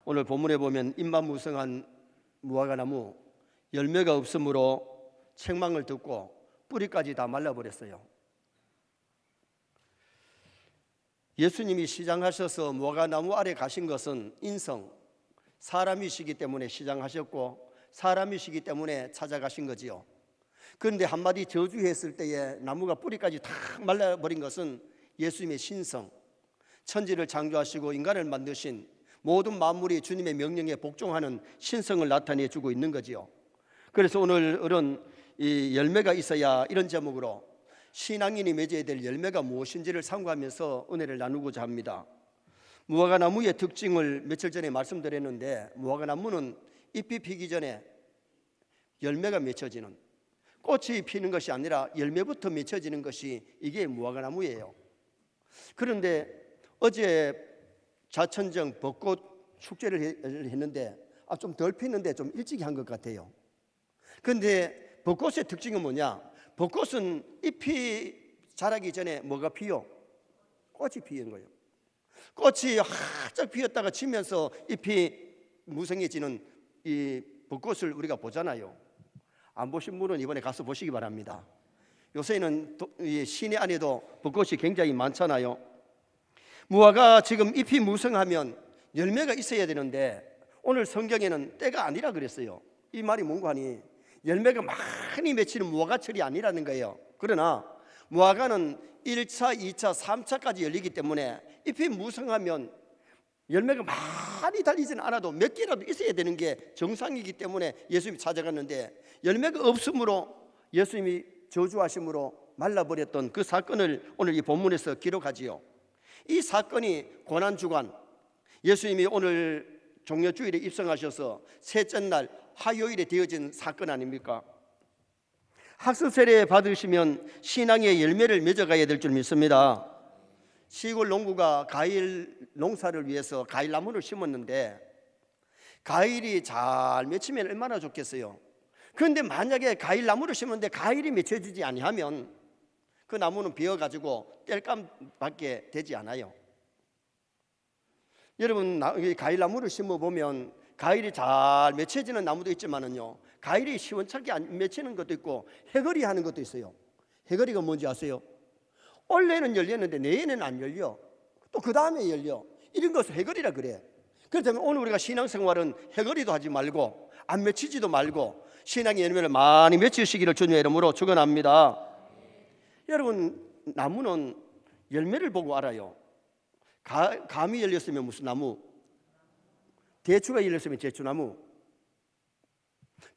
오늘 본문에 보면 입만무성한 무화과나무 열매가 없으므로 책망을 듣고 뿌리까지 다 말라버렸어요. 예수님이 시장하셔서 무화과나무 아래 가신 것은 인성, 사람이시기 때문에 시장하셨고 사람이시기 때문에 찾아가신 거지요. 그런데 한마디 저주했을 때에 나무가 뿌리까지 다 말라버린 것은 예수님의 신성, 천지를 창조하시고 인간을 만드신 모든 만물이 주님의 명령에 복종하는 신성을 나타내 주고 있는 거지요. 그래서 오늘은 이 열매가 있어야 이런 제목으로 신앙인이 맺어야 될 열매가 무엇인지를 상고하면서 은혜를 나누고자 합니다. 무화과나무의 특징을 며칠 전에 말씀드렸는데, 무화과나무는 잎이 피기 전에 열매가 맺혀지는, 꽃이 피는 것이 아니라 열매부터 맺혀지는 것이 이게 무화과나무예요. 그런데 어제 자천정 벚꽃 축제를 했는데 좀 덜 피는데 좀 일찍 한 것 같아요. 그런데 벚꽃의 특징은 뭐냐? 벚꽃은 잎이 자라기 전에 뭐가 피요? 꽃이 피는 거예요. 꽃이 활짝 피었다가 지면서 잎이 무성해지는 이 벚꽃을 우리가 보잖아요. 안 보신 분은 이번에 가서 보시기 바랍니다. 요새는 시내 안에도 벚꽃이 굉장히 많잖아요. 무화과 지금 잎이 무성하면 열매가 있어야 되는데 오늘 성경에는 때가 아니라 그랬어요. 이 말이 뭔가 하니 열매가 많이 맺히는 무화과철이 아니라는 거예요. 그러나 무화과는 1차, 2차, 3차까지 열리기 때문에 잎이 무성하면 열매가 많이 달리지는 않아도 몇 개라도 있어야 되는 게 정상이기 때문에 예수님이 찾아갔는데 열매가 없으므로 예수님이 저주하심으로 말라버렸던 그 사건을 오늘 이 본문에서 기록하지요. 이 사건이 고난주간, 예수님이 오늘 종려주일에 입성하셔서 셋째 날 화요일에 되어진 사건 아닙니까? 학습 세례 받으시면 신앙의 열매를 맺어가야 될 줄 믿습니다. 시골 농부가 과일 농사를 위해서 과일 나무를 심었는데 과일이 잘 맺히면 얼마나 좋겠어요. 그런데 만약에 과일 나무를 심었는데 과일이 맺혀지지 아니하면 그 나무는 비어가지고 땔감밖에 되지 않아요. 여러분, 과일 나무를 심어보면 과일이 잘 맺혀지는 나무도 있지만은요, 과일이 시원찮게 안 맺히는 것도 있고 해거리 하는 것도 있어요. 해거리가 뭔지 아세요? 올해는 열렸는데 내년에는 안 열려. 또 그 다음에 열려. 이런 것을 해거리라 그래. 그렇다면 오늘 우리가 신앙생활은 해거리도 하지 말고 안 맺히지도 말고 신앙의 열매를 많이 맺히시기를 주님의 이름으로 축원합니다. 여러분, 나무는 열매를 보고 알아요. 감이 열렸으면 무슨 나무? 대추가 열렸으면 대추나무.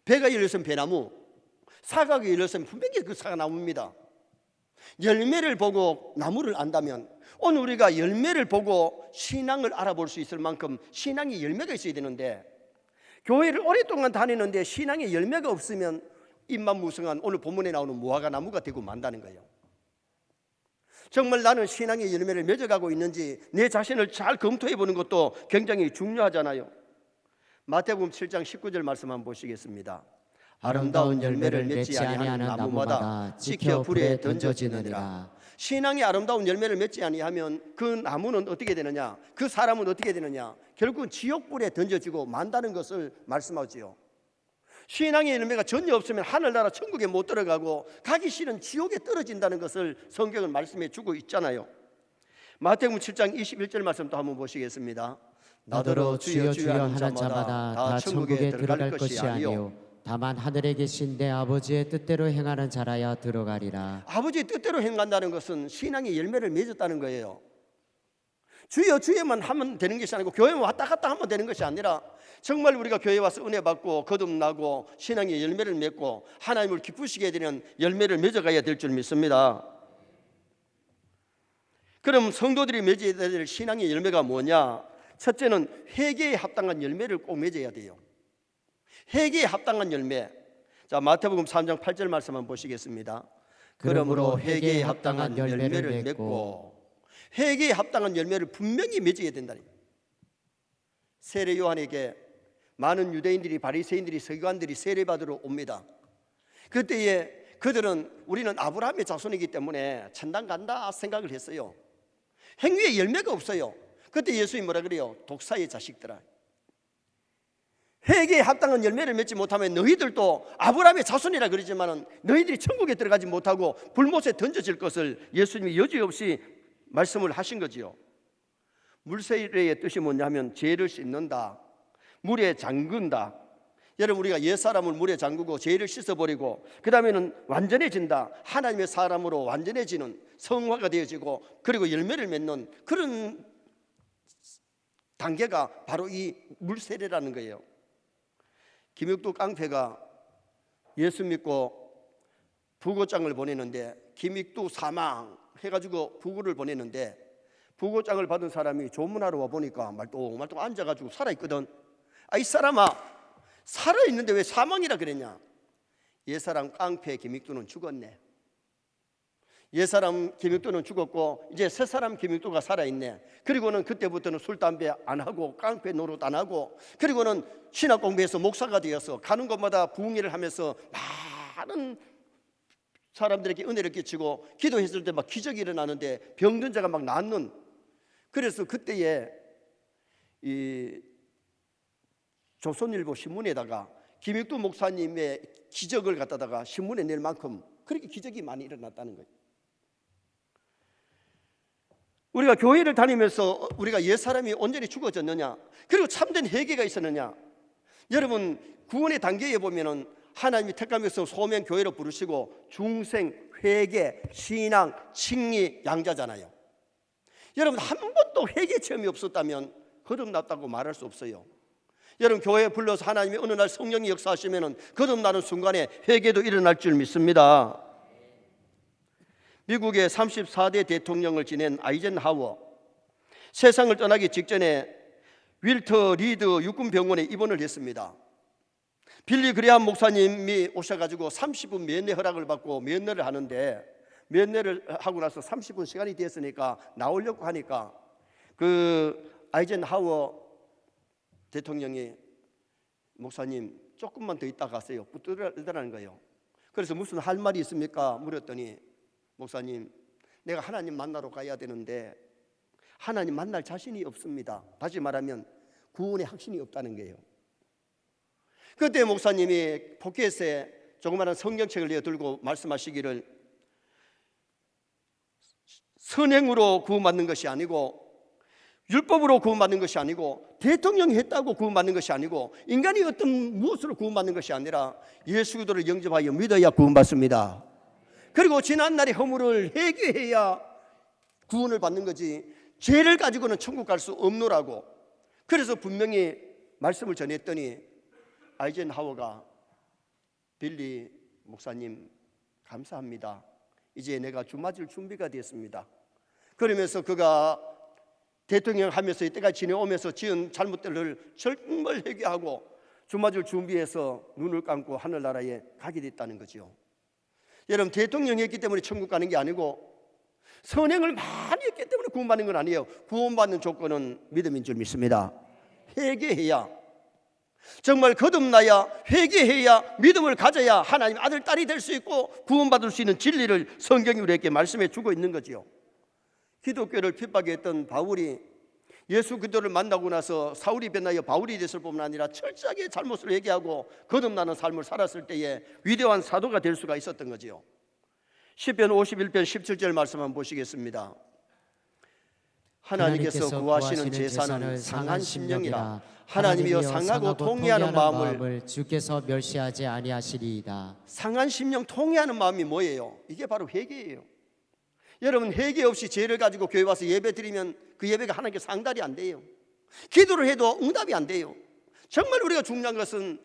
배가 열렸으면 배나무. 사과가 열렸으면 분명히 그 사과나무입니다. 열매를 보고 나무를 안다면 오늘 우리가 열매를 보고 신앙을 알아볼 수 있을 만큼 신앙의 열매가 있어야 되는데, 교회를 오랫동안 다니는데 신앙의 열매가 없으면 입만 무성한 오늘 본문에 나오는 무화과 나무가 되고 만다는 거예요. 정말 나는 신앙의 열매를 맺어가고 있는지 내 자신을 잘 검토해 보는 것도 굉장히 중요하잖아요. 마태복음 7장 19절 말씀 한번 보시겠습니다. 아름다운 열매를 맺지 아니하는 나무마다 찍혀 불에 던져지느니라. 신앙이 아름다운 열매를 맺지 아니하면 그 나무는 어떻게 되느냐? 그 사람은 어떻게 되느냐? 결국은 지옥불에 던져지고 만다는 것을 말씀하지요. 신앙의 열매가 전혀 없으면 하늘나라 천국에 못 들어가고 가기 싫은 지옥에 떨어진다는 것을 성경은 말씀해 주고 있잖아요. 마태복음 7장 21절 말씀도 한번 보시겠습니다. 나더러 주여 주여 하는 자마다 다 천국에 들어갈 것이 아니요 다만 하늘에 계신 내 아버지의 뜻대로 행하는 자라야 들어가리라. 아버지의 뜻대로 행한다는 것은 신앙의 열매를 맺었다는 거예요. 주여 주여만 하면 되는 것이 아니고 교회만 왔다 갔다 하면 되는 것이 아니라 정말 우리가 교회에 와서 은혜 받고 거듭나고 신앙의 열매를 맺고 하나님을 기쁘시게 되는 열매를 맺어가야 될 줄 믿습니다. 그럼 성도들이 맺어야 될 신앙의 열매가 뭐냐? 첫째는 회개에 합당한 열매를 꼭 맺어야 돼요. 회개에 합당한 열매. 자, 마태복음 3장 8절 말씀 한번 보시겠습니다. 그러므로 회개에 합당한 열매를 맺고, 회개에 합당한 열매를 분명히 맺어야 된다. 세례 요한에게 많은 유대인들이, 바리새인들이, 서기관들이 세례받으러 옵니다. 그때에 그들은 우리는 아브라함의 자손이기 때문에 천당 간다 생각을 했어요. 행위에 열매가 없어요. 그때 예수님이 뭐라 그래요? 독사의 자식들아. 회개에 합당한 열매를 맺지 못하면 너희들도 아브라함의 자손이라 그러지만 너희들이 천국에 들어가지 못하고 불못에 던져질 것을 예수님이 여지없이 말씀을 하신 거지요. 물세례의 뜻이 뭐냐면 죄를 씻는다, 물에 잠근다. 여러분, 우리가 옛사람을 물에 잠그고 죄를 씻어버리고 그 다음에는 완전해진다, 하나님의 사람으로 완전해지는, 성화가 되어지고 그리고 열매를 맺는 그런 단계가 바로 이 물세례라는 거예요. 김육두 깡패가 예수 믿고 부고장을 보내는데, 김육두 사망 해가지고 부고를 보내는데, 부고장을 받은 사람이 조문하러 와 보니까 말똥말똥 앉아가지고 살아있거든. 이 사람아, 살아있는데 왜 사망이라 그랬냐? 옛사람 깡패 김육두는 죽었네. 옛사람 김육두는 죽었고 이제 새사람 김육두가 살아있네. 그리고는 그때부터는 술 담배 안 하고 깡패 노릇 안 하고, 그리고는 신학 공부해서 목사가 되어서 가는 곳마다 부흥회를 하면서 많은 사람들에게 은혜를 끼치고 기도했을 때 막 기적이 일어나는데 병든 자가 막 낫는. 그래서 그때에 이 조선일보 신문에다가 김육두 목사님의 기적을 갖다다가 신문에 낼 만큼 그렇게 기적이 많이 일어났다는 거예요. 우리가 교회를 다니면서 우리가 옛사람이 온전히 죽어졌느냐, 그리고 참된 회개가 있었느냐? 여러분, 구원의 단계에 보면은 하나님이 택하면서 소명 교회로 부르시고 중생, 회개, 신앙, 칭리, 양자잖아요. 여러분, 한 번도 회개 체험이 없었다면 거듭났다고 말할 수 없어요. 여러분, 교회에 불러서 하나님이 어느 날 성령이 역사하시면은 거듭나는 순간에 회개도 일어날 줄 믿습니다. 미국의 34대 대통령을 지낸 아이젠하워, 세상을 떠나기 직전에 윌터 리드 육군병원에 입원을 했습니다. 빌리 그레함 목사님이 오셔가지고 30분 면회 허락을 받고 면회를 하는데, 면회를 하고 나서 30분 시간이 됐으니까 나오려고 하니까 그 아이젠하워 대통령이 목사님 조금만 더 있다 가세요. 붙들라는 거예요. 그래서 무슨 할 말이 있습니까? 물었더니 목사님, 내가 하나님 만나러 가야 되는데 하나님 만날 자신이 없습니다. 다시 말하면 구원의 확신이 없다는 거예요. 그때 목사님이 포켓에 조그마한 성경책을 내어 들고 말씀하시기를, 선행으로 구원받는 것이 아니고 율법으로 구원받는 것이 아니고 대통령이 했다고 구원받는 것이 아니고 인간이 어떤 무엇으로 구원받는 것이 아니라 예수 그리스도를 영접하여 믿어야 구원받습니다. 그리고 지난날의 허물을 회개해야 구원을 받는 거지 죄를 가지고는 천국 갈 수 없노라고. 그래서 분명히 말씀을 전했더니 아이젠하워가 빌리 목사님 감사합니다. 이제 내가 주 맞을 준비가 됐습니다. 그러면서 그가 대통령 하면서 이때까지 지내오면서 지은 잘못들을 정말 회개하고 주 맞을 준비해서 눈을 감고 하늘나라에 가게 됐다는 거죠. 여러분, 대통령이 했기 때문에 천국 가는 게 아니고 선행을 많이 했기 때문에 구원받는 건 아니에요. 구원받는 조건은 믿음인 줄 믿습니다. 회개해야, 정말 거듭나야, 회개해야, 믿음을 가져야 하나님 아들, 딸이 될 수 있고 구원받을 수 있는 진리를 성경이 우리에게 말씀해 주고 있는 거지요. 기독교를 핍박했던 바울이 예수 그리스도를 만나고 나서 사울이 변하여 바울이 됐을 뿐만 아니라 철저하게 잘못을 회개하고 거듭나는 삶을 살았을 때에 위대한 사도가 될 수가 있었던 거지요. 시편 51편 17절 말씀 한번 보시겠습니다. 하나님께서 구하시는 제사는 상한 심령이라. 하나님이여 상하고 통회하는 마음을 주께서 멸시하지 아니하시리이다. 상한 심령, 통회하는 마음이 뭐예요? 이게 바로 회개예요. 여러분, 회개 없이 죄를 가지고 교회 와서 예배 드리면 그 예배가 하나님께 상달이 안 돼요. 기도를 해도 응답이 안 돼요. 정말 우리가 중요한 것은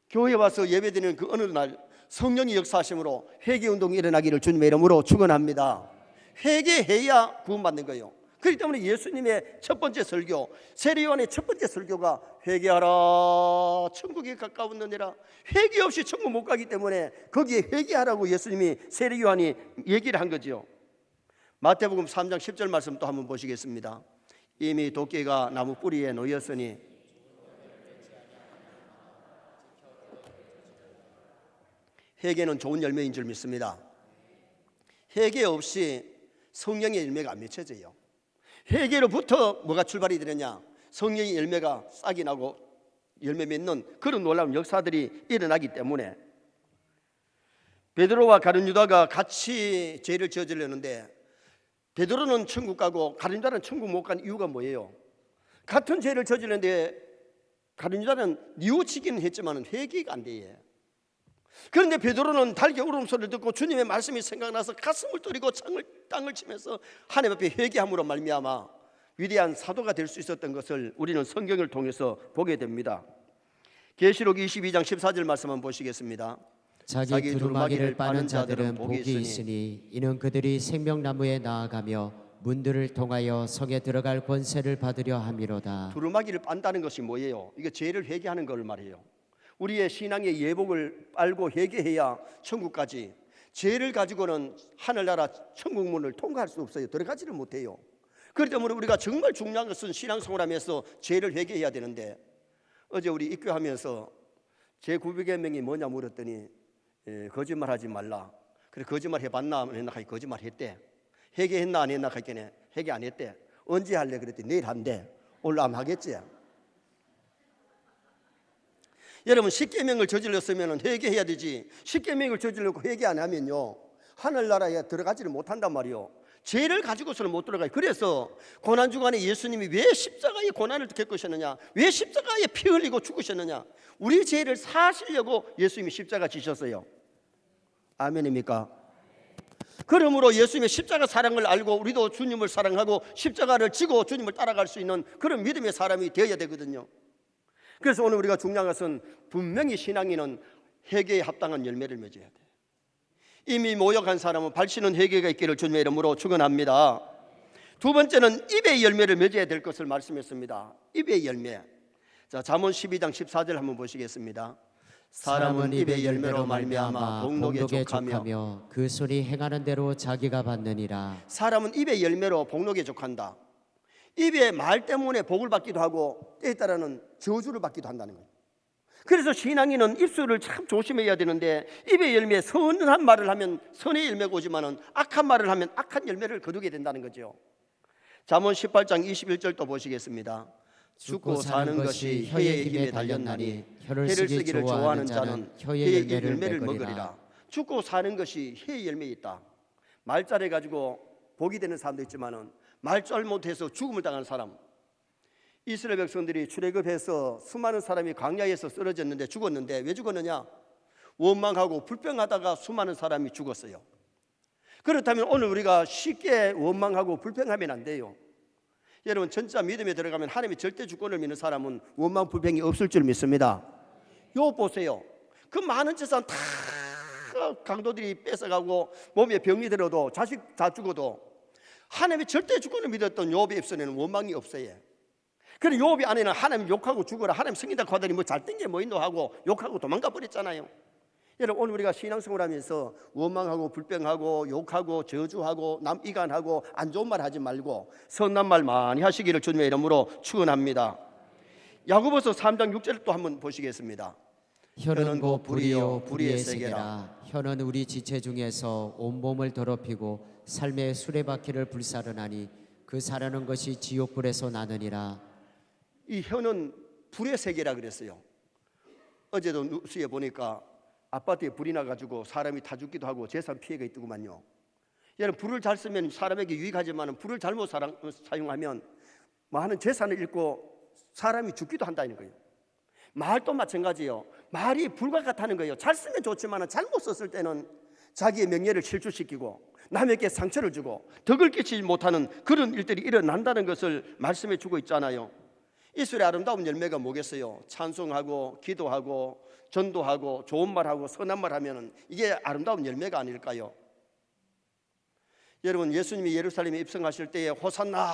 교회에 와서 예배 드리는 그 어느 날 성령이 역사하심으로 회개운동이 일어나기를 주님의 이름으로 축원합니다. 회개해야 구원받는 거예요. 그렇기 때문에 예수님의 첫 번째 설교, 세례요한의 첫 번째 설교가 회개하라 천국이 가까웠느니라. 회개 없이 천국 못 가기 때문에 거기에 회개하라고 예수님이 세례요한이 얘기를 한 거죠. 마태복음 3장 10절 말씀 또 한번 보시겠습니다. 이미 도끼가 나무 뿌리에 놓였으니 회개는 좋은 열매인 줄 믿습니다. 회개 없이 성령의 열매가 안 맺혀져요. 회개로부터 뭐가 출발이 되느냐? 성령의 열매가 싹이 나고 열매 맺는 그런 놀라운 역사들이 일어나기 때문에 베드로와 가룟 유다가 같이 죄를 저지르는데 베드로는 천국 가고 가룟 유다는 천국 못 간 이유가 뭐예요? 같은 죄를 저지르는데 가룟 유다는 뉘우치기는 했지만 회개가 안 돼. 그런데 베드로는 달기 울음소리를 듣고 주님의 말씀이 생각나서 가슴을 떨리고 땅을 치면서 하나님 앞에 회개함으로 말미암아 위대한 사도가 될 수 있었던 것을 우리는 성경을 통해서 보게 됩니다. 계시록 22장 14절 말씀 한번 보시겠습니다. 자기 두루마기를 빠는 자들은 복이 있으니 이는 그들이 생명나무에 나아가며 문들을 통하여 성에 들어갈 권세를 받으려 함이로다. 두루마기를 빤다는 것이 뭐예요? 이게 죄를 회개하는 걸 말해요. 우리의 신앙의 예복을 빨고 회개해야 천국까지. 죄를 가지고는 하늘나라 천국문을 통과할 수 없어요. 들어가지를 못해요. 그렇기 때문에 우리가 정말 중요한 것은 신앙생활 하면서 죄를 회개해야 되는데, 어제 우리 입교하면서 제 900명이 뭐냐 물었더니 거짓말하지 말라. 그래, 거짓말 해봤나 안 했나 하니 거짓말 했대. 회개했나 안 했나 하니 회개 안 했대. 언제 할래 그랬더니 내일 한대. 오늘 안 하겠지. 여러분, 십계명을 저질렀으면 회개해야 되지. 십계명을 저질렀고 회개 안 하면요 하늘나라에 들어가지를 못한단 말이요. 죄를 가지고서는 못 들어가요. 그래서 고난주간에 예수님이 왜 십자가의 고난을 겪으셨느냐, 왜 십자가에 피 흘리고 죽으셨느냐, 우리 죄를 사시려고 예수님이 십자가 지셨어요. 아멘입니까? 그러므로 예수님의 십자가 사랑을 알고 우리도 주님을 사랑하고 십자가를 지고 주님을 따라갈 수 있는 그런 믿음의 사람이 되어야 되거든요. 그래서 오늘 우리가 중요한 것은 분명히 신앙인은 회개에 합당한 열매를 맺어야 돼. 이미 모욕한 사람은 발치는 회개가 있기를 주님의 이름으로 축원합니다. 두 번째는 입의 열매를 맺어야 될 것을 말씀했습니다. 입의 열매. 자, 잠언 12장 14절 한번 보시겠습니다. 사람은 입의 열매로 말미암아 복록에 족하며 그 손이 행하는 대로 자기가 받느니라. 사람은 입의 열매로 복록에 족한다. 입의 말 때문에 복을 받기도 하고 때에 따라는 저주를 받기도 한다는 거예요. 그래서 신앙인은 입술을 참 조심해야 되는데, 입의 열매, 선한 말을 하면 선의 열매가 오지만은 악한 말을 하면 악한 열매를 거두게 된다는 거죠. 잠언 18장 21절도 보시겠습니다. 죽고 사는 것이 혀의 힘에 달렸나니 혀를 쓰기를 좋아하는 자는 혀의 열매를 먹으리라. 죽고 사는 것이 혀의 열매에 있다. 말잘해 가지고 복이 되는 사람도 있지만은 말 잘못해서 죽음을 당한 사람. 이스라엘 백성들이 출애굽해서 수많은 사람이 광야에서 쓰러졌는데 죽었는데 왜 죽었느냐? 원망하고 불평하다가 수많은 사람이 죽었어요. 그렇다면 오늘 우리가 쉽게 원망하고 불평하면 안 돼요. 여러분, 진짜 믿음에 들어가면 하나님의 절대 주권을 믿는 사람은 원망 불평이 없을 줄 믿습니다. 요 보세요. 그 많은 재산 다 강도들이 뺏어가고 몸에 병이 들어도 자식 다 죽어도 하나님의 절대 주권을 믿었던 욥의 입술에는 원망이 없어요. 그래, 욥이 안에는 하나님 욕하고 죽어라, 하나님 승리다 하더니 뭐 잘된 게 뭐 있노 하고 욕하고 도망가 버렸잖아요. 여러분, 오늘 우리가 신앙생활 하면서 원망하고 불평하고 욕하고 저주하고 남 이간하고 안 좋은 말 하지 말고 선한 말 많이 하시기를 주님의 이름으로 축원합니다. 야고보서 3장 6절 또 한번 보시겠습니다. 혀는 곧 불이요 불의의 세계라. 혀는 우리 지체 중에서 온몸을 더럽히고 삶의 수레바퀴를 불사르나니 그 사르는 것이 지옥불에서 나느니라. 이 혀는 불의 세계라 그랬어요. 어제도 뉴스에 보니까 아파트에 불이 나가지고 사람이 다 죽기도 하고 재산 피해가 있더구만요. 여러분, 불을 잘 쓰면 사람에게 유익하지만 불을 잘못 사용하면 많은 재산을 잃고 사람이 죽기도 한다는 거예요. 말도 마찬가지예요. 말이 불과 같다는 거예요. 잘 쓰면 좋지만 잘못 썼을 때는 자기의 명예를 실추시키고 남에게 상처를 주고 덕을 끼치지 못하는 그런 일들이 일어난다는 것을 말씀해 주고 있잖아요. 이스라엘 아름다운 열매가 뭐겠어요? 찬송하고 기도하고 전도하고 좋은 말하고 선한 말 하면 이게 아름다운 열매가 아닐까요? 여러분, 예수님이 예루살렘에 입성하실 때에 호산나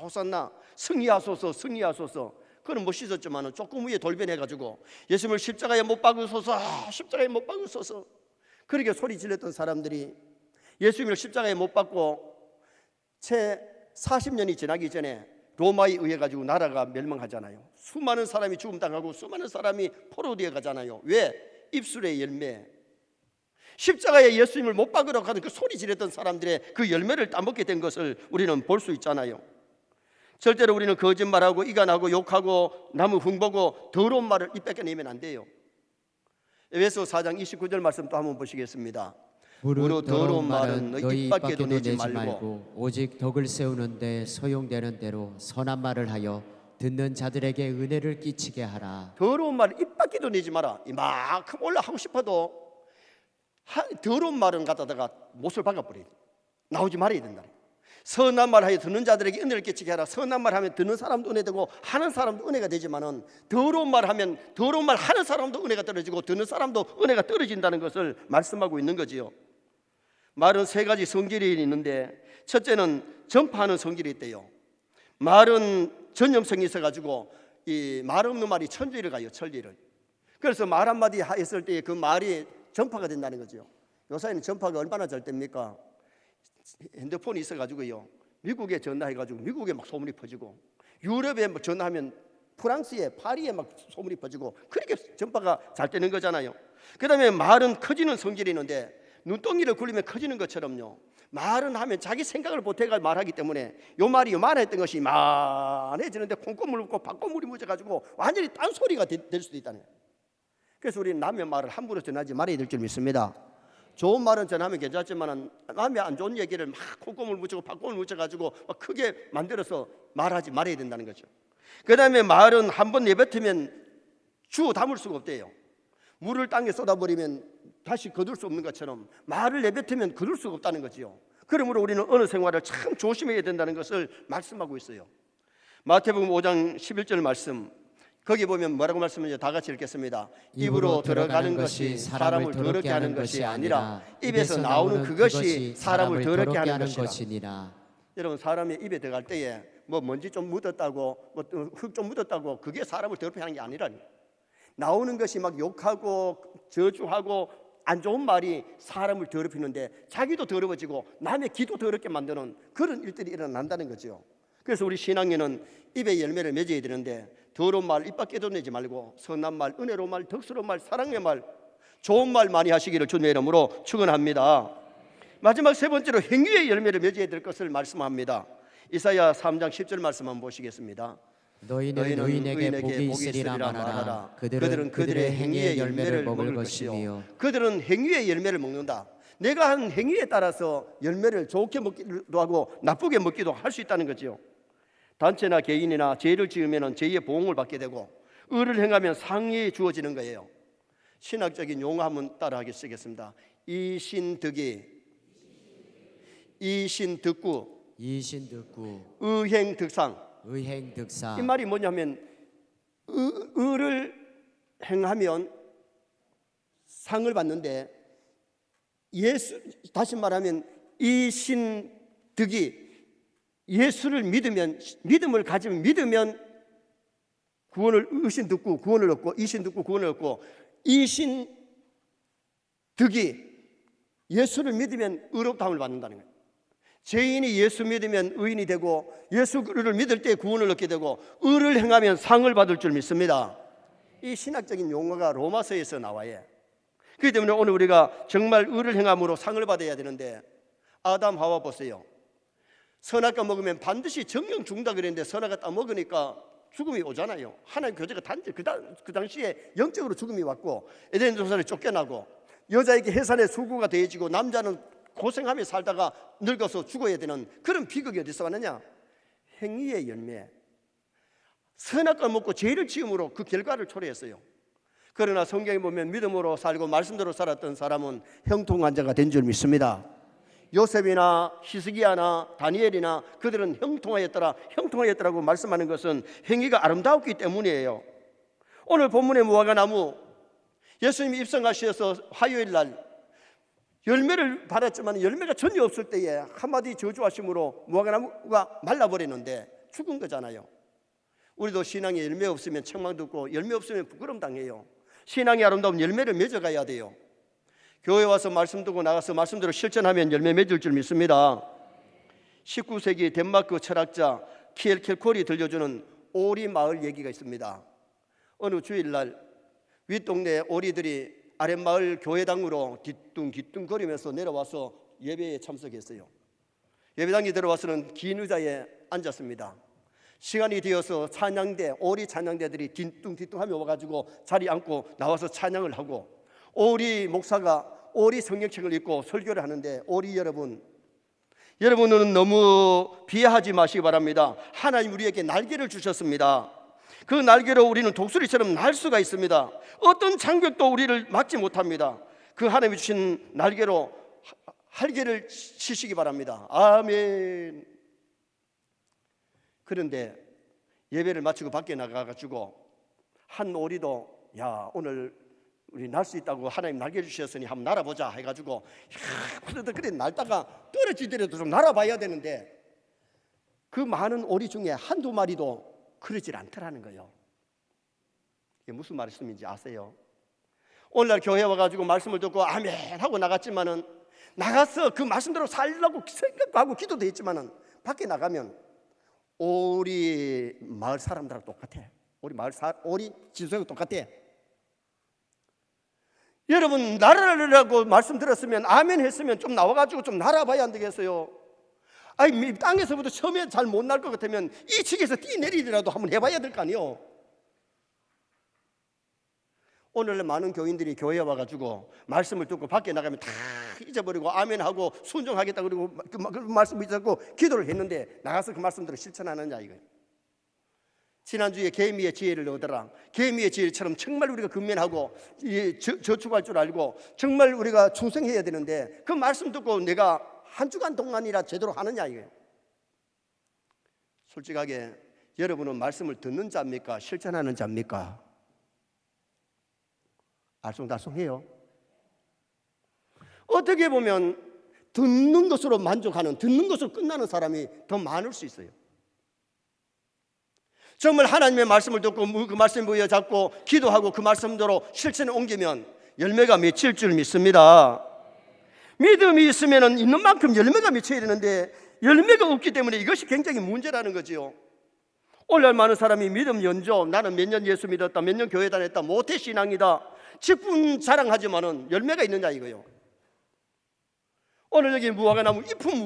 호산나 승리하소서 승리하소서, 그는 못 씻었지만 조금 위에 돌변해가지고 예수님을 십자가에 못 박으소서 십자가에 못 박으소서 그렇게 소리 질렀던 사람들이 예수님을 십자가에 못 박고 채 40년이 지나기 전에 로마에 의해 가지고 나라가 멸망하잖아요. 수많은 사람이 죽음당하고 수많은 사람이 포로되어 가잖아요. 왜? 입술의 열매. 십자가에 예수님을 못 박으라고 하는 그 소리 지르던 사람들의 그 열매를 따먹게 된 것을 우리는 볼 수 있잖아요. 절대로 우리는 거짓말하고 이간하고 욕하고 남을 흉보고 더러운 말을 입 뺏겨내면 안 돼요. 에베소 4장 29절 말씀 또 한번 보시겠습니다. 무릇 더러운 말은 너희 입 밖에도 내지 말고 오직 덕을 세우는데 소용되는 대로 선한 말을 하여 듣는 자들에게 은혜를 끼치게 하라. 더러운 말을 입 밖에도 내지 마라. 이만큼 올라가고 싶어도 더러운 말은 갖다가 못을 박아버려야 돼. 나오지 말아야 된다. 선한 말 하여 듣는 자들에게 은혜를 끼치게 하라. 선한 말 하면 듣는 사람도 은혜 되고 하는 사람도 은혜가 되지만은 더러운 말 하면 더러운 말 하는 사람도 은혜가 떨어지고 듣는 사람도 은혜가 떨어진다는 것을 말씀하고 있는 거지요. 말은 세 가지 성질이 있는데 첫째는 전파하는 성질이 있대요. 말은 전염성이 있어가지고 이 말 없는 말이 천리를 가요. 천리를. 그래서 말 한마디 했을 때 그 말이 전파가 된다는 거죠. 요새는 전파가 얼마나 잘 됩니까? 핸드폰이 있어가지고요, 미국에 전화해가지고 미국에 막 소문이 퍼지고, 유럽에 전화하면 프랑스에 파리에 막 소문이 퍼지고, 그렇게 전파가 잘 되는 거잖아요. 그 다음에 말은 커지는 성질이 있는데 눈덩이를 굴리면 커지는 것처럼요, 말은 하면 자기 생각을 보태가 말하기 때문에 요 말이 요만했던 것이 이만해지는데 콩고물 묻고 밭고물이 묻어가지고 완전히 딴소리가 될 수도 있다는 거예요. 그래서 우리는 남의 말을 함부로 전하지 말아야 될 줄 믿습니다. 좋은 말은 전하면 괜찮지만 남의 안 좋은 얘기를 막 콩고물 묻히고 밭고물 묻혀가지고 막 크게 만들어서 말하지 말아야 된다는 거죠. 그 다음에 말은 한번 내뱉으면 주워 담을 수가 없대요. 물을 땅에 쏟아버리면 다시 거둘 수 없는 것처럼 말을 내뱉으면 거둘 수가 없다는 거지요. 그러므로 우리는 언어 생활을 참 조심해야 된다는 것을 말씀하고 있어요. 마태복음 5장 11절 말씀, 거기 보면 뭐라고 말씀하죠? 다 같이 읽겠습니다. 입으로 들어가는 것이 사람을 더럽게 하는 것이 아니라 입에서 나오는 그것이 사람을 더럽게 하는 것이니라. 여러분, 사람이 입에 들어갈 때에 뭐 먼지 좀 묻었다고 뭐 흙 좀 묻었다고 그게 사람을 더럽게 하는 게 아니라니. 나오는 것이 막 욕하고 저주하고 안 좋은 말이 사람을 더럽히는데 자기도 더러워지고 남의 기도 더럽게 만드는 그런 일들이 일어난다는 거죠. 그래서 우리 신앙인은 입의 열매를 맺어야 되는데 더러운 말 입 밖에도 내지 말고 선한 말, 은혜로운 말, 덕스러운 말, 사랑의 말, 좋은 말 많이 하시기를 주님의 이름으로 축원합니다. 마지막 세 번째로 행위의 열매를 맺어야 될 것을 말씀합니다. 이사야 3장 10절 말씀 한번 보시겠습니다. 너희는 의인에게 복이 있으리라 말하라. 그들은 그들의 행위의 열매를 먹을 것이며. 그들은 행위의 열매를 먹는다. 내가 한 행위에 따라서 열매를 좋게 먹기도 하고 나쁘게 먹기도 할 수 있다는 거죠. 단체나 개인이나 죄를 지으면 죄의 보응을 받게 되고 의를 행하면 상이 주어지는 거예요. 신학적인 용어 한번 따라하게 쓰겠습니다. 이신득이, 이신득구, 이신득구, 의행득상. 의행득상. 이 말이 뭐냐면 의를 행하면 상을 받는데, 다시 말하면 이신득이, 예수를 믿음을 가지면 믿으면 구원을, 의신듣고 구원을 얻고, 이신듣고 구원을 얻고, 이신득이 예수를 믿으면 의롭다함을 받는다는 거예요. 죄인이 예수 믿으면 의인이 되고 예수를 믿을 때 구원을 얻게 되고 의를 행하면 상을 받을 줄 믿습니다. 이 신학적인 용어가 로마서에서 나와요. 그렇기 때문에 오늘 우리가 정말 의를 행함으로 상을 받아야 되는데, 아담 하와 보세요. 선악과 먹으면 반드시 정령 죽는다 그랬는데 선악과 딱 먹으니까 죽음이 오잖아요. 하나님 교제가 그 당시에 영적으로 죽음이 왔고 에덴 동산에 쫓겨나고 여자에게 해산의 수고가 되어지고 남자는 고생하며 살다가 늙어서 죽어야 되는 그런 비극이 어디서 왔느냐? 행위의 열매. 선악과 먹고 죄를 지음으로 그 결과를 초래했어요. 그러나 성경에 보면 믿음으로 살고 말씀대로 살았던 사람은 형통한 자가 된 줄 믿습니다. 요셉이나 히스기야나 다니엘이나 그들은 형통하였더라고 말씀하는 것은 행위가 아름다웠기 때문이에요. 오늘 본문의 무화과나무, 예수님이 입성하셔서 화요일 날 열매를 받았지만 열매가 전혀 없을 때에 한마디 저주하심으로 무화과나무가 말라버리는데 죽은 거잖아요. 우리도 신앙에 열매 없으면 책망 듣고 열매 없으면 부끄럼 당해요. 신앙이 아름다운 열매를 맺어가야 돼요. 교회 와서 말씀 듣고 나가서 말씀대로 실천하면 열매 맺을 줄 믿습니다. 19세기 덴마크 철학자 키엘 켈콜이 들려주는 오리 마을 얘기가 있습니다. 어느 주일날 윗동네 오리들이 아랫마을 교회당으로 뒤뚱뒤뚱거리면서 내려와서 예배에 참석했어요. 예배당에 들어와서는 긴 의자에 앉았습니다. 시간이 되어서 찬양대, 오리 찬양대들이 뒤뚱뒤뚱하며 와가지고 자리에 앉고 나와서 찬양을 하고, 오리 목사가 오리 성경책을 읽고 설교를 하는데, 오리 여러분은 너무 비하하지 마시기 바랍니다. 하나님 우리에게 날개를 주셨습니다. 그 날개로 우리는 독수리처럼 날 수가 있습니다. 어떤 장벽도 우리를 막지 못합니다. 그 하나님이 주신 날개로 활개를 치시기 바랍니다. 아멘. 그런데 예배를 마치고 밖에 나가가지고 한 오리도, 야, 오늘 우리 날 수 있다고 하나님 날개 주셨으니 한번 날아보자 해가지고 그래 날다가 떨어지더라도 좀 날아봐야 되는데, 그 많은 오리 중에 한두 마리도 그러질 않더라는 거예요. 이게 무슨 말씀인지 아세요? 오늘날 교회 와가지고 말씀을 듣고 아멘 하고 나갔지만은, 나가서 그 말씀대로 살려고 생각도 하고 기도도 했지만은, 밖에 나가면 오리 마을 사람들하고 똑같아. 오리 지수하고 똑같아. 여러분, 날아라고 말씀 들었으면, 아멘 했으면 좀 나와가지고 좀 날아봐야 안 되겠어요? 아니, 땅에서부터 처음에 잘 못 날 것 같으면 이 측에서 뛰내리더라도 한번 해봐야 될 거 아니에요? 오늘날 많은 교인들이 교회에 와가지고 말씀을 듣고 밖에 나가면 다 잊어버리고 아멘하고 순종하겠다 그러고 그 말씀을 잊었고 기도를 했는데, 나가서 그 말씀들을 실천하느냐 이거예요. 지난주에 개미의 지혜를 얻어라. 개미의 지혜처럼 정말 우리가 근면하고 저축할 줄 알고 정말 우리가 충성해야 되는데, 그 말씀 듣고 내가 한 주간 동안이라 제대로 하느냐 이거예요. 솔직하게 여러분은 말씀을 듣는 자입니까? 실천하는 자입니까? 알쏭달쏭해요. 어떻게 보면 듣는 것으로 만족하는, 듣는 것으로 끝나는 사람이 더 많을 수 있어요. 정말 하나님의 말씀을 듣고 그 말씀 부여잡고 기도하고 그 말씀대로 실천에 옮기면 열매가 맺힐 줄 믿습니다. 믿음이 있으면 있는 만큼 열매가 맺혀야 되는데, 열매가 없기 때문에 이것이 굉장히 문제라는 거지요. 오늘날 많은 사람이 믿음 연조, 나는 몇 년 예수 믿었다, 몇 년 교회 다녔다, 모태신앙이다 직분 자랑하지만은 열매가 있느냐 이거요. 오늘 여기 무화과나무 잎은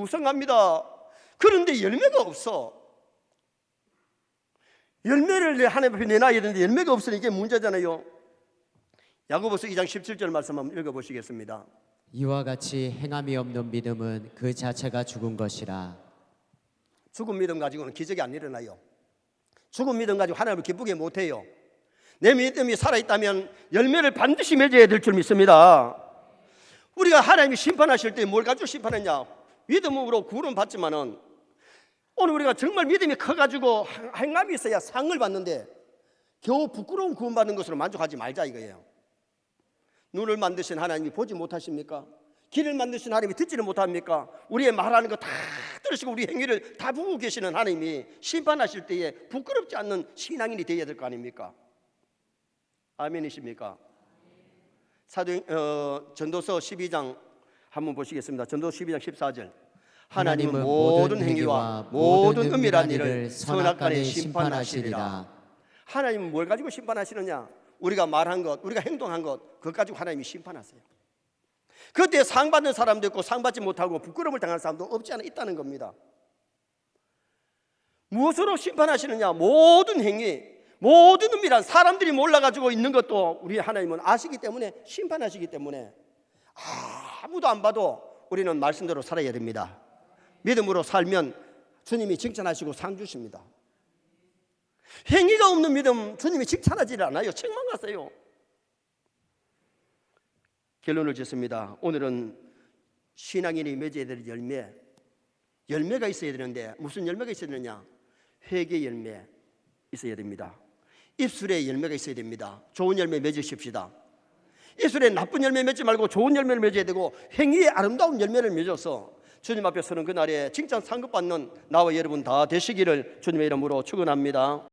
무성합니다. 그런데 열매가 없어. 열매를 하나님 앞에 내놔야 되는데 열매가 없으니 이게 문제잖아요. 야고보서 2장 17절 말씀 한번 읽어보시겠습니다. 이와 같이 행함이 없는 믿음은 그 자체가 죽은 것이라. 죽은 믿음 가지고는 기적이 안 일어나요. 죽은 믿음 가지고 하나님을 기쁘게 못해요. 내 믿음이 살아있다면 열매를 반드시 맺어야 될 줄 믿습니다. 우리가 하나님이 심판하실 때 뭘 가지고 심판했냐? 믿음으로 구원 받지만은, 오늘 우리가 정말 믿음이 커가지고 행함이 있어야 상을 받는데 겨우 부끄러운 구원 받는 것으로 만족하지 말자 이거예요. 눈을 만드신 하나님이 보지 못하십니까? 귀를 만드신 하나님이 듣지를 못합니까? 우리의 말하는 거 다 들으시고 우리 행위를 다 보고 계시는 하나님이 심판하실 때에 부끄럽지 않는 신앙인이 되어야 될 거 아닙니까? 아멘이십니까? 전도서 12장 한번 보시겠습니다. 전도서 12장 14절. 하나님은 모든 행위와 모든 은밀한 일을 선악간에 심판하시리라. 하나님은 뭘 가지고 심판하시느냐? 우리가 말한 것, 우리가 행동한 것, 그것 가지고 하나님이 심판하세요. 그때 상 받는 사람도 있고 상 받지 못하고 부끄러움을 당할 사람도 없지 않아 있다는 겁니다. 무엇으로 심판하시느냐? 모든 행위, 모든 은밀한, 사람들이 몰라가지고 있는 것도 우리 하나님은 아시기 때문에 심판하시기 때문에 아무도 안 봐도 우리는 말씀대로 살아야 됩니다. 믿음으로 살면 주님이 칭찬하시고 상 주십니다. 행위가 없는 믿음 주님이 칭찬하지 않아요. 책망하세요. 결론을 짓습니다. 오늘은 신앙인이 맺어야 될 열매가 있어야 되는데, 무슨 열매가 있어야 되느냐? 회개 열매 있어야 됩니다. 입술에 열매가 있어야 됩니다. 좋은 열매 맺으십시다. 입술에 나쁜 열매 맺지 말고 좋은 열매를 맺어야 되고, 행위에 아름다운 열매를 맺어서 주님 앞에 서는 그날에 칭찬 상급받는 나와 여러분 다 되시기를 주님의 이름으로 축원합니다.